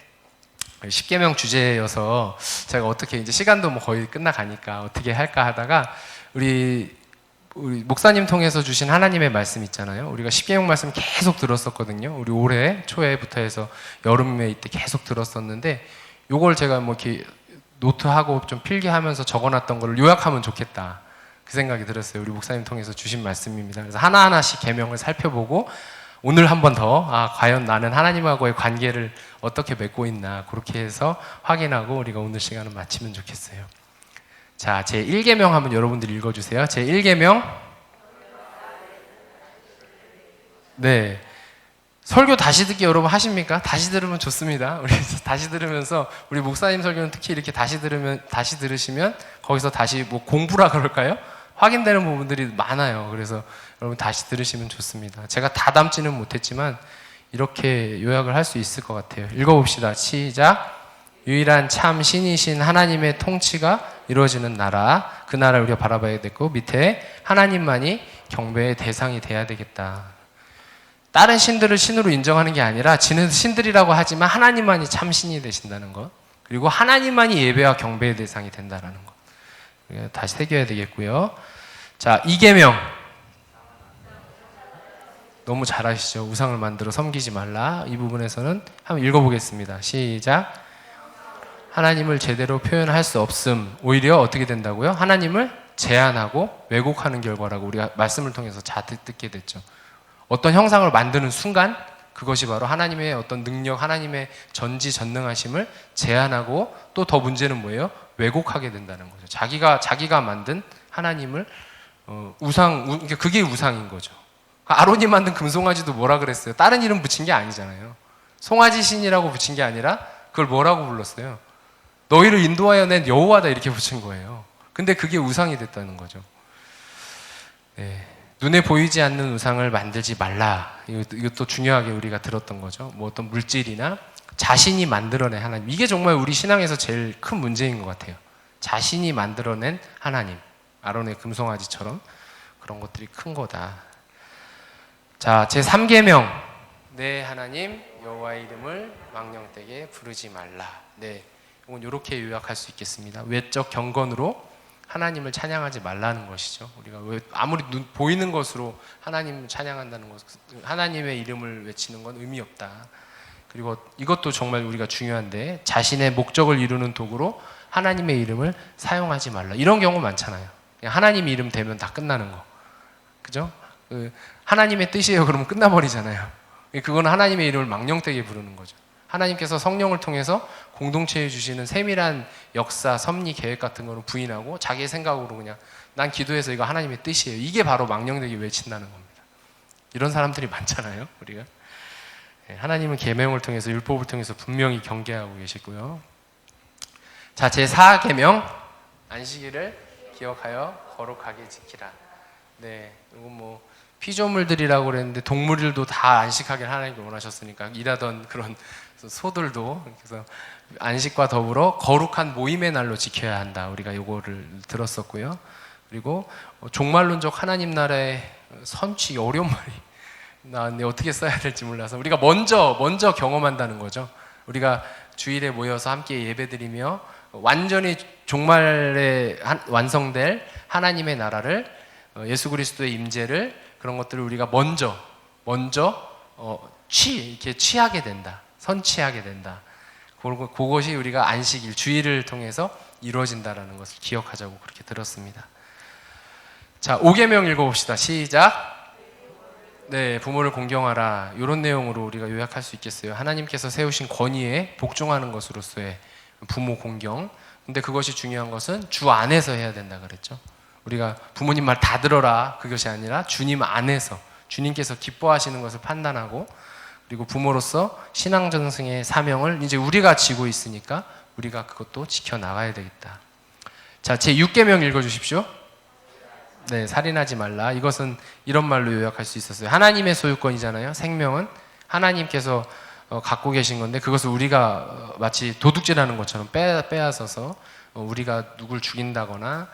십계명 주제여서 제가 어떻게, 이제 시간도 뭐 거의 끝나가니까 어떻게 할까 하다가 우리 목사님 통해서 주신 하나님의 말씀 있잖아요. 우리가 십계명 말씀 계속 들었었거든요. 우리 올해 초에부터 해서 여름에 이때 계속 들었었는데, 요걸 제가 뭐 이렇게 노트하고 좀 필기하면서 적어놨던 거를 요약하면 좋겠다, 그 생각이 들었어요. 우리 목사님 통해서 주신 말씀입니다. 그래서 하나하나씩 계명을 살펴보고 오늘 한 번 더 과연 나는 하나님하고의 관계를 어떻게 맺고 있나, 그렇게 해서 확인하고 우리가 오늘 시간을 마치면 좋겠어요. 자, 제 1계명 한번 여러분들이 읽어주세요. 제 1계명. 네, 설교 다시 듣기 여러분 하십니까? 다시 들으면 좋습니다. 우리 다시 들으면서, 우리 목사님 설교는 특히 이렇게 다시 들으시면 거기서 다시 뭐 공부라 그럴까요? 확인되는 부분들이 많아요. 그래서 여러분 다시 들으시면 좋습니다. 제가 다 담지는 못했지만 이렇게 요약을 할 수 있을 것 같아요. 읽어봅시다. 시작. 유일한 참 신이신 하나님의 통치가 이루어지는 나라, 그 나라를 우리가 바라봐야 되고, 밑에 하나님만이 경배의 대상이 돼야 되겠다. 다른 신들을 신으로 인정하는 게 아니라 지는 신들이라고 하지만 하나님만이 참 신이 되신다는 것, 그리고 하나님만이 예배와 경배의 대상이 된다는 것, 우리가 다시 새겨야 되겠고요. 자, 2계명 너무 잘 아시죠? 우상을 만들어 섬기지 말라. 이 부분에서는 한번 읽어보겠습니다. 시작. 하나님을 제대로 표현할 수 없음, 오히려 어떻게 된다고요? 하나님을 제한하고 왜곡하는 결과라고 우리가 말씀을 통해서 자주 듣게 됐죠. 어떤 형상을 만드는 순간 그것이 바로 하나님의 어떤 능력, 하나님의 전지전능하심을 제한하고, 또 더 문제는 뭐예요? 왜곡하게 된다는 거죠. 자기가 만든 하나님을 그게 우상인 거죠. 아론이 만든 금송아지도 뭐라 그랬어요? 다른 이름 붙인 게 아니잖아요. 송아지 신이라고 붙인 게 아니라 그걸 뭐라고 불렀어요? 너희를 인도하여 낸 여호와다, 이렇게 붙인 거예요. 근데 그게 우상이 됐다는 거죠. 네. 눈에 보이지 않는 우상을 만들지 말라. 이것도 중요하게 우리가 들었던 거죠. 뭐 어떤 물질이나 자신이 만들어낸 하나님. 이게 정말 우리 신앙에서 제일 큰 문제인 것 같아요. 자신이 만들어낸 하나님. 아론의 금송아지처럼 그런 것들이 큰 거다. 자, 제3계명. 내 하나님 여호와의 이름을 망령되게 부르지 말라. 네, 이건 이렇게 요약할 수 있겠습니다. 외적 경건으로 하나님을 찬양하지 말라는 것이죠. 우리가 아무리 보이는 것으로 하나님을 찬양한다는 것, 하나님의 이름을 외치는 건 의미 없다. 그리고 이것도 정말 우리가 중요한데, 자신의 목적을 이루는 도구로 하나님의 이름을 사용하지 말라. 이런 경우 많잖아요. 그냥 하나님 이름 되면 다 끝나는 거, 그죠? 하나님의 뜻이에요 그러면 끝나버리잖아요. 그건 하나님의 이름을 망령되게 부르는 거죠. 하나님께서 성령을 통해서 공동체에 주시는 세밀한 역사, 섭리, 계획 같은 거를 부인하고 자기의 생각으로 그냥 난 기도해서 이거 하나님의 뜻이에요. 이게 바로 망령되게 외친다는 겁니다. 이런 사람들이 많잖아요, 우리가. 하나님은 계명을 통해서, 율법을 통해서 분명히 경계하고 계시고요. 자, 제4계명. 안식일을 기억하여 거룩하게 지키라. 네, 이건 뭐 피조물들이라고 그랬는데 동물들도 다 안식하길 하나님께 원하셨으니까, 일하던 그런 소들도, 그래서 안식과 더불어 거룩한 모임의 날로 지켜야 한다. 우리가 요거를 들었었고요. 그리고 종말론적 하나님 나라의 선취, 어려운 말이 나왔는데 어떻게 써야 될지 몰라서 우리가 먼저 경험한다는 거죠. 우리가 주일에 모여서 함께 예배드리며 완전히 종말에 완성될 하나님의 나라를, 예수 그리스도의 임재를, 그런 것들을 우리가 먼저 이렇게 취하게 된다. 선취하게 된다. 그것이 우리가 안식일, 주일을 통해서 이루어진다라는 것을 기억하자고 그렇게 들었습니다. 자, 5계명 읽어봅시다. 시작. 네, 부모를 공경하라. 이런 내용으로 우리가 요약할 수 있겠어요. 하나님께서 세우신 권위에 복종하는 것으로서의 부모 공경. 근데 그것이 중요한 것은 주 안에서 해야 된다 그랬죠. 우리가 부모님 말 다 들어라, 그것이 아니라 주님 안에서, 주님께서 기뻐하시는 것을 판단하고, 그리고 부모로서 신앙 전승의 사명을 이제 우리가 지고 있으니까 우리가 그것도 지켜나가야 되겠다. 자, 제6계명 읽어주십시오. 네, 살인하지 말라. 이것은 이런 말로 요약할 수 있었어요. 하나님의 소유권이잖아요. 생명은 하나님께서 갖고 계신 건데, 그것을 우리가 마치 도둑질하는 것처럼 빼앗아서 우리가 누굴 죽인다거나,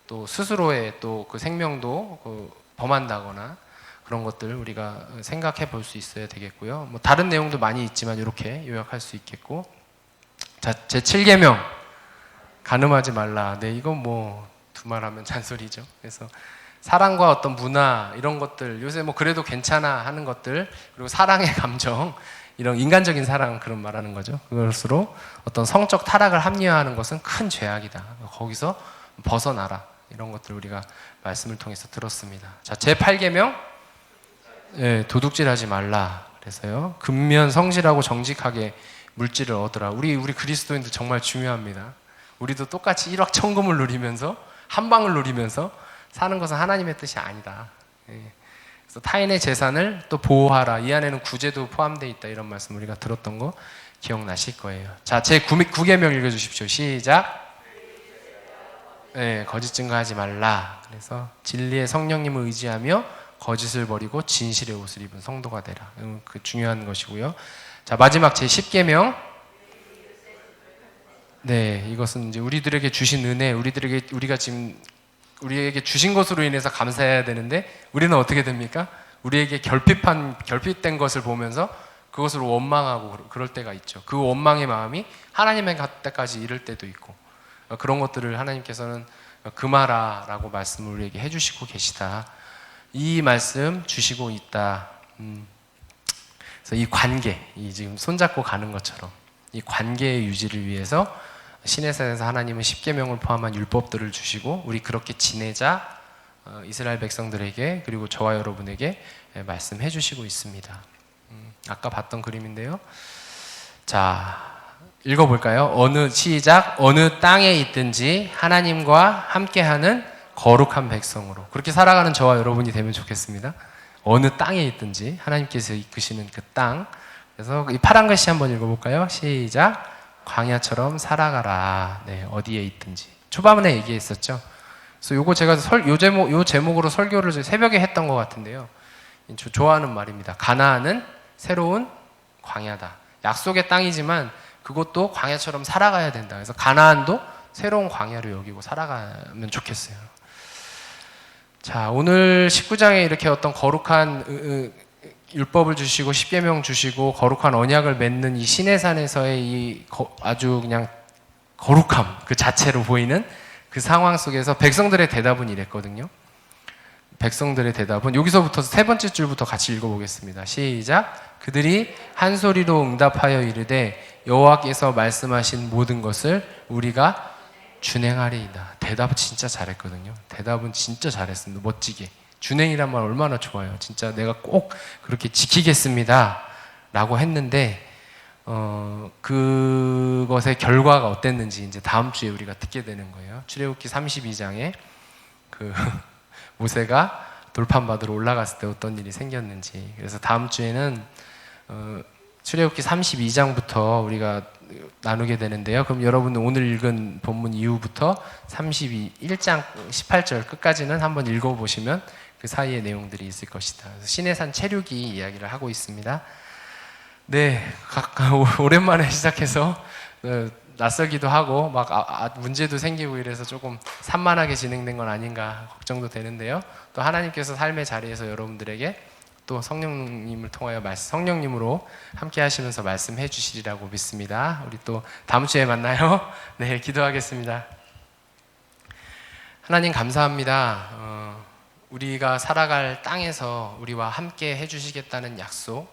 또 스스로의 또 그 생명도 범한다거나, 그런 것들 우리가 생각해 볼 수 있어야 되겠고요. 뭐 다른 내용도 많이 있지만 이렇게 요약할 수 있겠고. 자, 제7계명. 간음하지 말라. 네, 이건 뭐 두말하면 잔소리죠. 그래서 사랑과 어떤 문화, 이런 것들, 요새 뭐 그래도 괜찮아 하는 것들, 그리고 사랑의 감정, 이런 인간적인 사랑, 그런 말하는 거죠. 그것으로 어떤 성적 타락을 합리화하는 것은 큰 죄악이다. 거기서 벗어나라. 이런 것들 우리가 말씀을 통해서 들었습니다. 자, 제8계명. 네, 도둑질하지 말라. 그래서요, 근면 성실하고 정직하게 물질을 얻으라. 우리 그리스도인들 정말 중요합니다. 우리도 똑같이 일확천금을 누리면서, 한 방을 누리면서 사는 것은 하나님의 뜻이 아니다. 그래서 타인의 재산을 또 보호하라. 이 안에는 구제도 포함되어 있다. 이런 말씀 우리가 들었던 거 기억나실 거예요. 자, 제9계명 읽어주십시오. 시작. 네, 거짓 증거하지 말라. 그래서 진리의 성령님을 의지하며 거짓을 버리고 진실의 옷을 입은 성도가 되라. 그 중요한 것이고요. 자, 마지막 제10계명. 네, 이것은 이제 우리들에게 주신 은혜, 우리가 지금 우리에게 주신 것으로 인해서 감사해야 되는데 우리는 어떻게 됩니까? 우리에게 결핍된 것을 보면서 그것을 원망하고 그럴 때가 있죠. 그 원망의 마음이 하나님의 곁까지 이를 때도 있고, 그런 것들을 하나님께서는 금하라라고 말씀을 우리에게 해주시고 계시다. 이 말씀 주시고 있다. 그래서 이 관계, 이 지금 손잡고 가는 것처럼 이 관계의 유지를 위해서 시내산에서 하나님은 십계명을 포함한 율법들을 주시고 우리 그렇게 지내자, 이스라엘 백성들에게 그리고 저와 여러분에게 말씀해 주시고 있습니다. 아까 봤던 그림인데요. 자, 읽어볼까요? 시작. 어느 땅에 있든지 하나님과 함께하는 거룩한 백성으로, 그렇게 살아가는 저와 여러분이 되면 좋겠습니다. 어느 땅에 있든지 하나님께서 이끄시는 그 땅. 그래서 이 파란 글씨 한번 읽어볼까요? 시작. 광야처럼 살아가라. 네, 어디에 있든지. 초반에 얘기했었죠. 그래서 요거 제가 요 제목으로 설교를 새벽에 했던 것 같은데요. 좋아하는 말입니다. 가나안은 새로운 광야다. 약속의 땅이지만 그것도 광야처럼 살아가야 된다. 그래서 가나안도 새로운 광야로 여기고 살아가면 좋겠어요. 자, 오늘 19장에 이렇게 어떤 거룩한 율법을 주시고 십계명 주시고 거룩한 언약을 맺는 이 시내산에서의 이 아주 그냥 거룩함 그 자체로 보이는 그 상황 속에서 백성들의 대답은 이랬거든요. 백성들의 대답은 여기서부터 세 번째 줄부터 같이 읽어보겠습니다. 시작. 그들이 한 소리로 응답하여 이르되 여호와께서 말씀하신 모든 것을 우리가 준행하리이다. 대답은 진짜 잘했거든요. 대답은 진짜 잘했습니다. 멋지게. 준행이란 말 얼마나 좋아요. 진짜 내가 꼭 그렇게 지키겠습니다 라고 했는데 그것의 결과가 어땠는지 이제 다음 주에 우리가 듣게 되는 거예요. 출애굽기 32장에 그 모세가 돌판 받으러 올라갔을 때 어떤 일이 생겼는지. 그래서 다음 주에는 출애굽기 32장부터 우리가 나누게 되는데요. 그럼 여러분은 오늘 읽은 본문 이후부터 1장 18절 끝까지는 한번 읽어보시면 그 사이의 내용들이 있을 것이다. 시내산 체류기 이야기를 하고 있습니다. 네, 오랜만에 시작해서 낯설기도 하고 막 문제도 생기고 이래서 조금 산만하게 진행된 건 아닌가 걱정도 되는데요. 또 하나님께서 삶의 자리에서 여러분들에게 또 성령님을 통하여 성령님으로 함께 하시면서 말씀해 주시리라고 믿습니다. 우리 또 다음 주에 만나요. 네, 기도하겠습니다. 하나님 감사합니다. 우리가 살아갈 땅에서 우리와 함께 해주시겠다는 약속,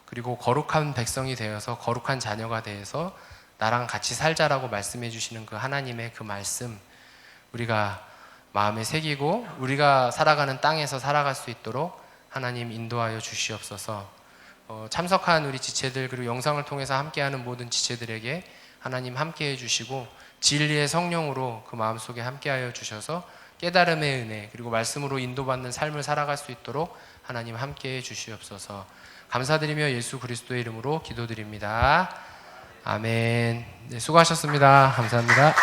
그리고 거룩한 백성이 되어서 거룩한 자녀가 되어서 나랑 같이 살자라고 말씀해 주시는 그 하나님의 그 말씀, 우리가 마음에 새기고 우리가 살아가는 땅에서 살아갈 수 있도록 하나님 인도하여 주시옵소서. 참석한 우리 지체들 그리고 영상을 통해서 함께하는 모든 지체들에게 하나님 함께해 주시고 진리의 성령으로 그 마음속에 함께하여 주셔서 깨달음의 은혜 그리고 말씀으로 인도받는 삶을 살아갈 수 있도록 하나님 함께해 주시옵소서. 감사드리며 예수 그리스도의 이름으로 기도드립니다. 아멘. 네, 수고하셨습니다. 감사합니다.